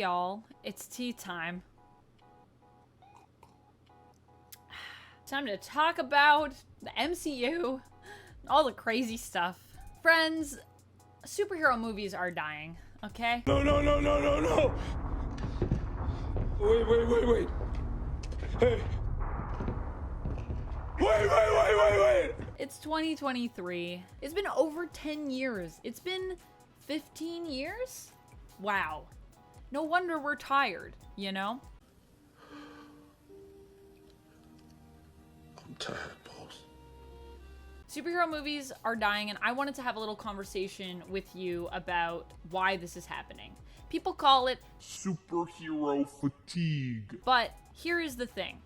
y'all. It's tea time. Time to talk about the MCU, all the crazy stuff. Friends, superhero movies are dying, okay? No. Wait. Hey. Wait. It's 2023. It's been over 10 years. It's been 15 years? Wow. No wonder we're tired, you know? I'm tired, boss. Superhero movies are dying, and I wanted to have a little conversation with you about why this is happening. People call it superhero fatigue. But here is the thing.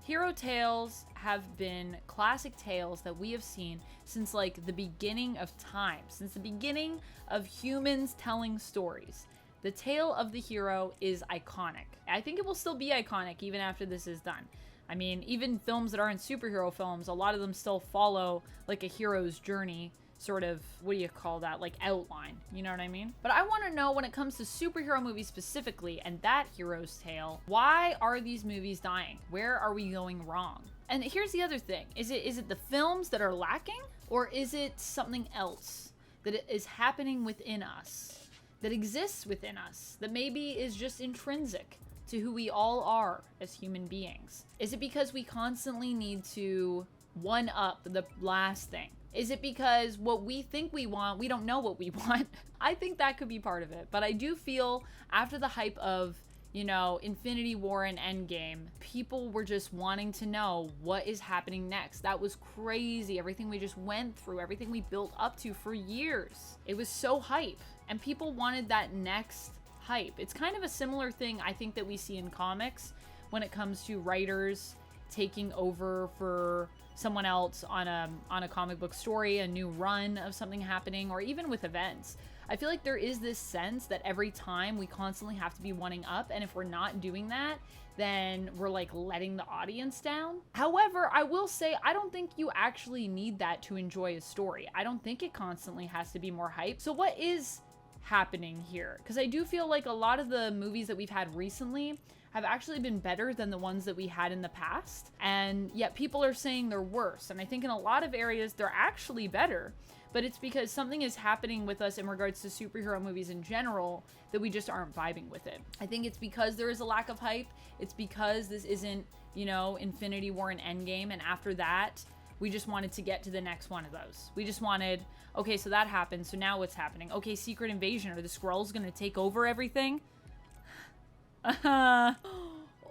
Hero tales have been classic tales that we have seen since like the beginning of time, since the beginning of humans telling stories. The tale of the hero is iconic. I think it will still be iconic even after this is done. I mean, even films that aren't superhero films, a lot of them still follow like a hero's journey, sort of, what do you call that, like outline, you know what I mean? But I want to know, when it comes to superhero movies specifically, and that hero's tale, why are these movies dying? Where are we going wrong? And here's the other thing, is it the films that are lacking, or is it something else that is happening within us, that exists within us, that maybe is just intrinsic to who we all are as human beings? Is it because we constantly need to one-up the last thing? Is it because what we think we want, we don't know what we want? I think that could be part of it. But I do feel after the hype of, you know, Infinity War and Endgame, people were just wanting to know what is happening next. That was crazy. Everything we just went through, everything we built up to for years. It was so hype. And people wanted that next hype. It's kind of a similar thing I think that we see in comics when it comes to writers taking over for someone else on a comic book story, a new run of something happening, or even with events. I feel like there is this sense that every time we constantly have to be one up, and if we're not doing that, then we're like letting the audience down. However, I will say I don't think you actually need that to enjoy a story. I don't think it constantly has to be more hype. So what is happening here? Because I do feel like a lot of the movies that we've had recently have actually been better than the ones that we had in the past, and yet people are saying they're worse. And I think in a lot of areas they're actually better, but it's because something is happening with us in regards to superhero movies in general that we just aren't vibing with it. I think it's because there is a lack of hype. It's because this isn't, you know, Infinity War and Endgame, and after that we just wanted to get to the next one of those. We just wanted, okay, so that happened, so now what's happening? Okay, Secret Invasion, are the Skrulls gonna take over everything?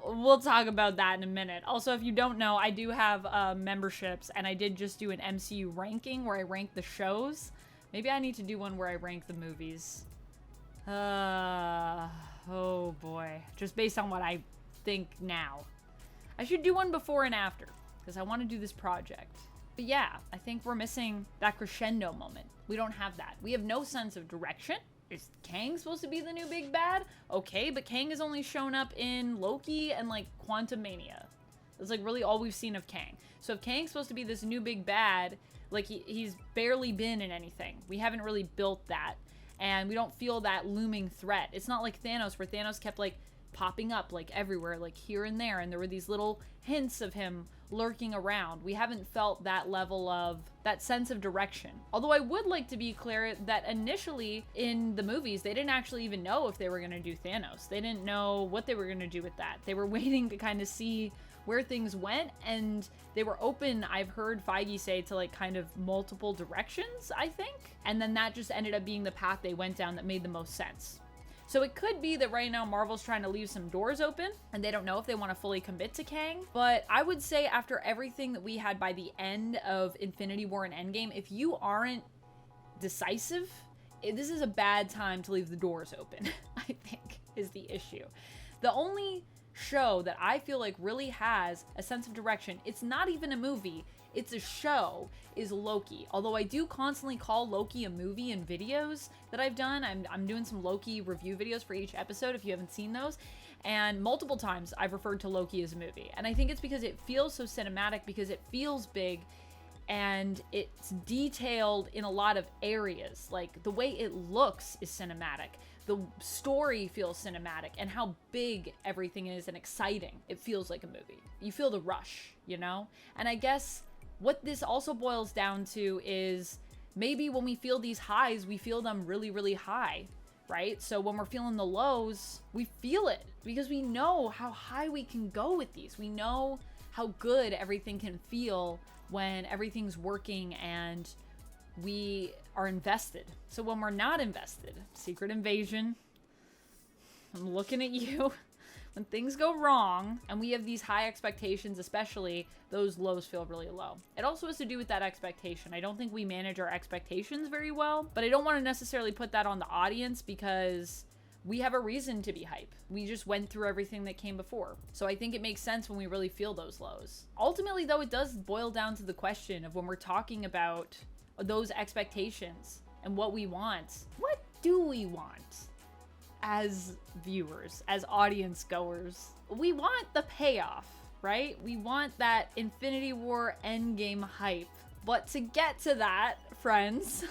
We'll talk about that in a minute. Also, if you don't know, I do have memberships, and I did just do an MCU ranking where I rank the shows. Maybe I need to do one where I rank the movies. Oh boy. Just based on what I think now. I should do one before and after, because I want to do this project. But yeah, I think we're missing that crescendo moment. We don't have that. We have no sense of direction. Is Kang supposed to be the new big bad? Okay, but Kang has only shown up in Loki and like Quantumania. That's like really all we've seen of Kang. So if Kang's supposed to be this new big bad, like he's barely been in anything. We haven't really built that, and we don't feel that looming threat. It's not like Thanos, where Thanos kept like popping up like everywhere, like here and there, and there were these little hints of him lurking around. We haven't felt that level of, that sense of direction. Although I would like to be clear that initially in the movies, they didn't actually even know if they were going to do Thanos. They didn't know what they were going to do with that. They were waiting to kind of see where things went, and they were open, I've heard Feige say, to like kind of multiple directions, I think. And then that just ended up being the path they went down that made the most sense. So it could be that right now Marvel's trying to leave some doors open and they don't know if they want to fully commit to Kang. But I would say after everything that we had by the end of Infinity War and Endgame, if you aren't decisive, this is a bad time to leave the doors open, I think, is the issue. The only show that I feel like really has a sense of direction, it's not even a movie, it's a show, is Loki. Although I do constantly call Loki a movie in videos that I've done. I'm doing some Loki review videos for each episode if you haven't seen those. And multiple times I've referred to Loki as a movie. And I think it's because it feels so cinematic, because it feels big and it's detailed in a lot of areas. Like the way it looks is cinematic. the story feels cinematic, and how big everything is and exciting. It feels like a movie. You feel the rush, you know? And I guess what this also boils down to is maybe when we feel these highs, we feel them really, really high, right? So when we're feeling the lows, we feel it because we know how high we can go with these. We know how good everything can feel when everything's working and we are invested. So when we're not invested, Secret Invasion, I'm looking at you. When things go wrong and we have these high expectations, especially, those lows feel really low. It also has to do with that expectation. I don't think we manage our expectations very well, but I don't want to necessarily put that on the audience because we have a reason to be hype. We just went through everything that came before. So I think it makes sense when we really feel those lows. Ultimately, though, it does boil down to the question of when we're talking about those expectations and what we want. What do we want as viewers, as audience goers? We want the payoff, right? We want that Infinity War Endgame hype. But to get to that, friends,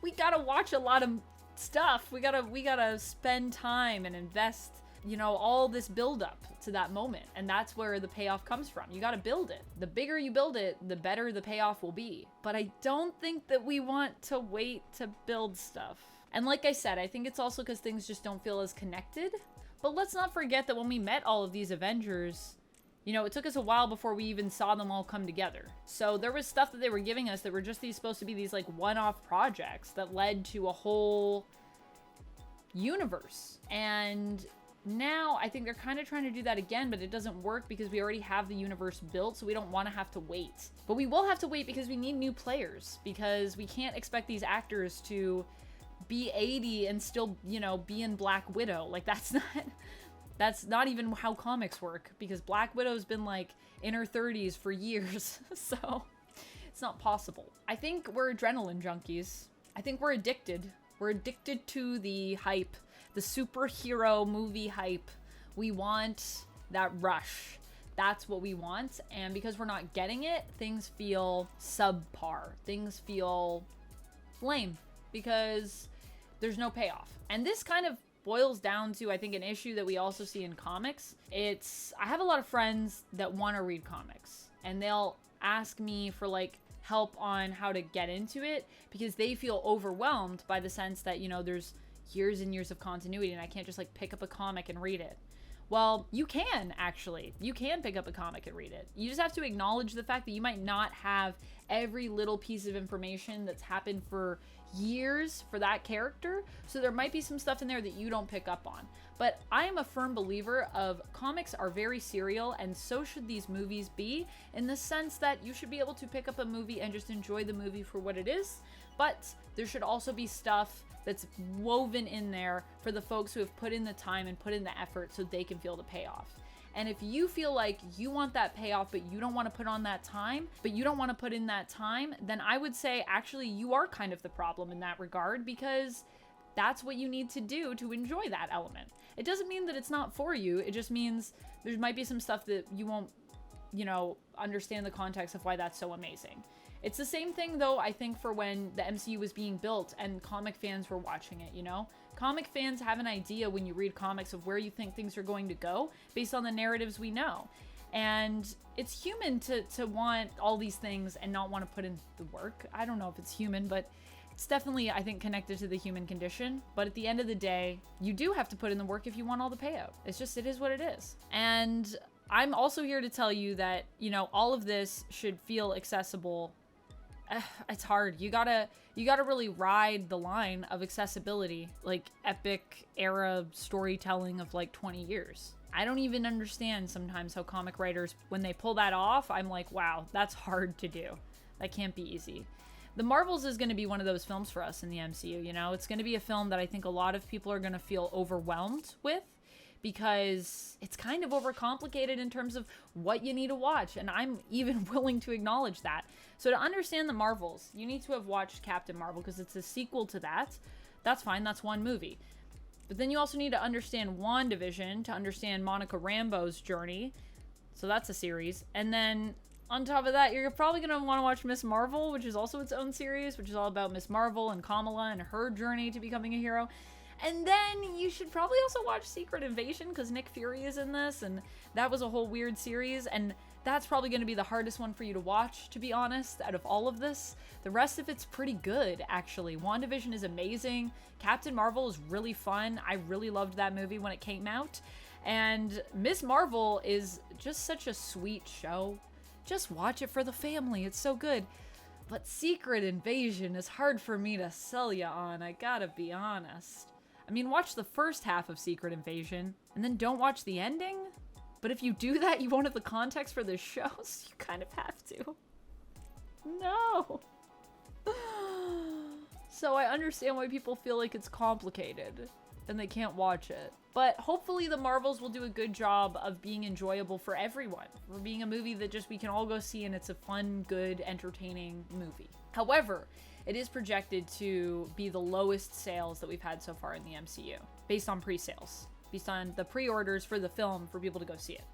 we gotta watch a lot of stuff. We gotta spend time and invest, you know, all this build up to that moment. And that's where the payoff comes from. You gotta build it. The bigger you build it, the better the payoff will be. But I don't think that we want to wait to build stuff. And like I said, I think it's also because things just don't feel as connected. But let's not forget that when we met all of these Avengers, you know, it took us a while before we even saw them all come together. So there was stuff that they were giving us that were just supposed to be these like one-off projects that led to a whole universe. And now I think they're kind of trying to do that again, but it doesn't work because we already have the universe built, so we don't want to have to wait. But we will have to wait because we need new players, because we can't expect these actors to be 80 and still, you know, be in Black Widow. Like, that's not even how comics work, because Black Widow's been like in her 30s for years. So it's not possible. I think we're adrenaline junkies. I think we're addicted. We're addicted to the hype, the superhero movie hype. We want that rush. That's what we want. And because we're not getting it, things feel subpar. Things feel lame because there's no payoff. And this kind of boils down to, I think, an issue that we also see in comics. I have a lot of friends that want to read comics, and they'll ask me for like help on how to get into it because they feel overwhelmed by the sense that, you know, there's years and years of continuity and I can't just like pick up a comic and read it. Well, you can actually. You can pick up a comic and read it. You just have to acknowledge the fact that you might not have every little piece of information that's happened for years for that character. So there might be some stuff in there that you don't pick up on. But I am a firm believer of comics are very serial, and so should these movies be, in the sense that you should be able to pick up a movie and just enjoy the movie for what it is. But there should also be stuff that's woven in there for the folks who have put in the time and put in the effort so they can feel the payoff. And if you feel like you want that payoff, but you don't want to put on that time, then I would say actually you are kind of the problem in that regard, because that's what you need to do to enjoy that element. It doesn't mean that it's not for you. It just means there might be some stuff that you won't, you know, understand the context of why that's so amazing. It's the same thing, though, I think, for when the MCU was being built and comic fans were watching it, you know? Comic fans have an idea when you read comics of where you think things are going to go based on the narratives we know. And it's human to want all these things and not want to put in the work. I don't know if it's human, but it's definitely, I think, connected to the human condition. But at the end of the day, you do have to put in the work if you want all the payout. It's just, it is what it is. And I'm also here to tell you that, you know, all of this should feel accessible. It's hard. You gotta really ride the line of accessibility, like epic era storytelling of like 20 years. I don't even understand sometimes how comic writers, when they pull that off, I'm like, wow, that's hard to do. That can't be easy. The Marvels is going to be one of those films for us in the MCU, you know? It's going to be a film that I think a lot of people are going to feel overwhelmed with, because it's kind of overcomplicated in terms of what you need to watch, and I'm even willing to acknowledge that. So to understand the Marvels, you need to have watched Captain Marvel, because it's a sequel to that. That's fine, that's one movie. But then you also need to understand WandaVision to understand Monica Rambeau's journey. So that's a series. And then on top of that, you're probably going to want to watch Miss Marvel, which is also its own series, which is all about Miss Marvel and Kamala and her journey to becoming a hero. And then you should probably also watch Secret Invasion because Nick Fury is in this, and that was a whole weird series, and that's probably going to be the hardest one for you to watch, to be honest, out of all of this. The rest of it's pretty good, actually. WandaVision is amazing. Captain Marvel is really fun. I really loved that movie when it came out. And Miss Marvel is just such a sweet show. Just watch it for the family. It's so good. But Secret Invasion is hard for me to sell you on, I gotta be honest. I mean, watch the first half of Secret Invasion, and then don't watch the ending? But if you do that, you won't have the context for the show, so you kind of have to. No. So I understand why people feel like it's complicated, and they can't watch it. But hopefully the Marvels will do a good job of being enjoyable for everyone. For being a movie that just we can all go see, and it's a fun, good, entertaining movie. However, it is projected to be the lowest sales that we've had so far in the MCU, based on pre-sales, based on the pre-orders for the film for people to go see it.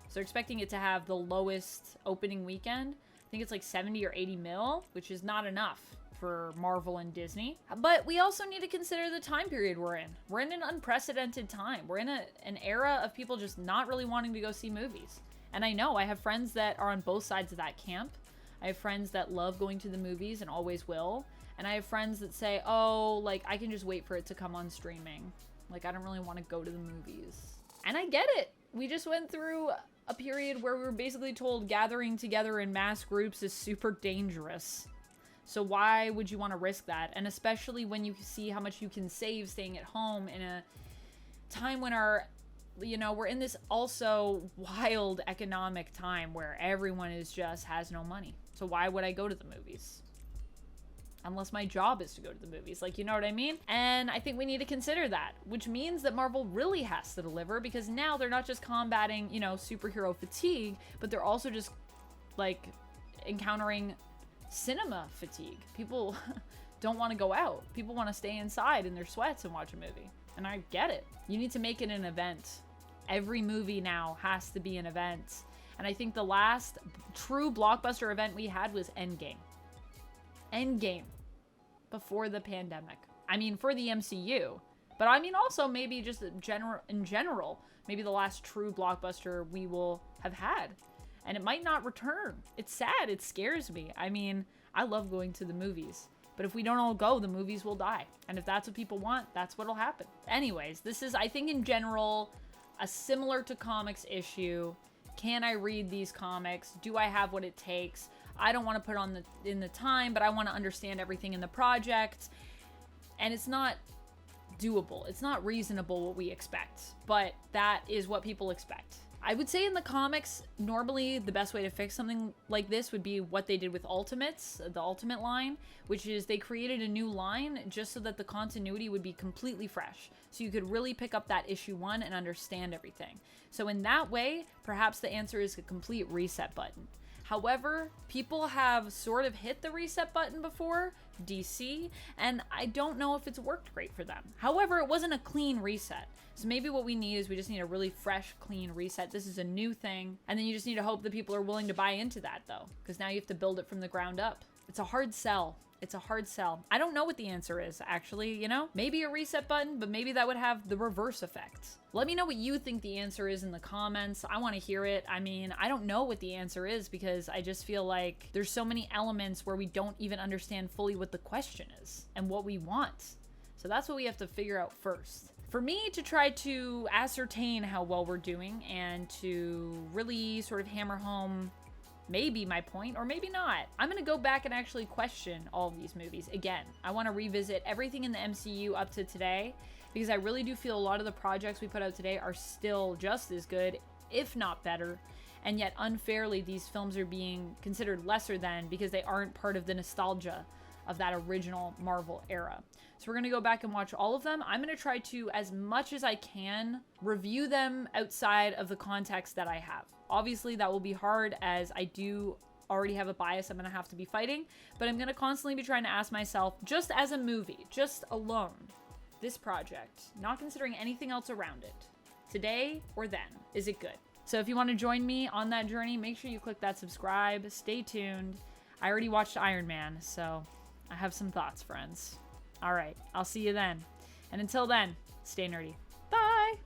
So they're expecting it to have the lowest opening weekend. I think it's like 70 or 80 mil, which is not enough for Marvel and Disney. But we also need to consider the time period we're in. We're in an unprecedented time. We're in an era of people just not really wanting to go see movies. And I know I have friends that are on both sides of that camp. I have friends that love going to the movies and always will. And I have friends that say, oh, like, I can just wait for it to come on streaming. Like, I don't really want to go to the movies. And I get it. We just went through a period where we were basically told gathering together in mass groups is super dangerous. So why would you want to risk that? And especially when you see how much you can save staying at home in a time when we're in this also wild economic time where everyone has no money. So why would I go to the movies? Unless my job is to go to the movies. Like, you know what I mean? And I think we need to consider that, which means that Marvel really has to deliver, because now they're not just combating, superhero fatigue, but they're also just like encountering cinema fatigue. People don't want to go out. People want to stay inside in their sweats and watch a movie. And I get it. You need to make it an event. Every movie now has to be an event. And I think the last true blockbuster event we had was Endgame. Endgame. Before the pandemic. I mean, for the MCU. But I mean also maybe just in general, maybe the last true blockbuster we will have had. And it might not return. It's sad. It scares me. I mean, I love going to the movies. But if we don't all go, the movies will die. And if that's what people want, that's what'll happen. Anyways, this is, I think in general, a similar to comics issue. Can I read these comics? Do I have what it takes? I don't want to put on in the time, but I want to understand everything in the project. And it's not doable. It's not reasonable what we expect. But that is what people expect. I would say in the comics, normally the best way to fix something like this would be what they did with Ultimates, the Ultimate line, which is they created a new line just so that the continuity would be completely fresh. So you could really pick up that issue 1 and understand everything. So in that way, perhaps the answer is a complete reset button. However, people have sort of hit the reset button before, DC, and I don't know if it's worked great for them. However, it wasn't a clean reset. So maybe what we need is we just need a really fresh, clean reset. This is a new thing. And then you just need to hope that people are willing to buy into that, though, because now you have to build it from the ground up. It's a hard sell. It's a hard sell. I don't know what the answer is, actually, Maybe a reset button, but maybe that would have the reverse effect. Let me know what you think the answer is in the comments. I want to hear it. I mean, I don't know what the answer is because I just feel like there's so many elements where we don't even understand fully what the question is and what we want. So that's what we have to figure out first. For me to try to ascertain how well we're doing and to really sort of hammer home maybe my point or maybe not, I'm going to go back and actually question all of these movies again. I want to revisit everything in the MCU up to today because I really do feel a lot of the projects we put out today are still just as good, if not better. And yet unfairly, these films are being considered lesser than because they aren't part of the nostalgia of that original Marvel era. So we're going to go back and watch all of them. I'm going to try to, as much as I can, review them outside of the context that I have. Obviously, that will be hard as I do already have a bias I'm going to have to be fighting, but I'm going to constantly be trying to ask myself, just as a movie, just alone, this project, not considering anything else around it, today or then, is it good? So if you want to join me on that journey, make sure you click that subscribe. Stay tuned. I already watched Iron Man, so I have some thoughts, friends. All right, I'll see you then. And until then, stay nerdy.